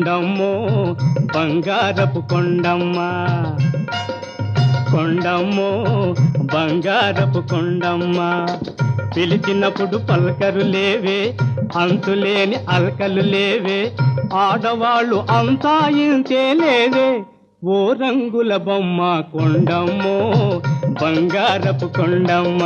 కొండమ్మో బంగారపు కొండమ్మ, కొండమ్మో బంగారపు కొండమ్మ. పిలిచినప్పుడు పలకరు లేవే, అంతులేని అలకలు లేవే, ఆడవాళ్ళు అంతా ఇంతే లేవే, ఓ రంగుల బొమ్మ కొండమ్మో బంగారపు కొండమ్మ.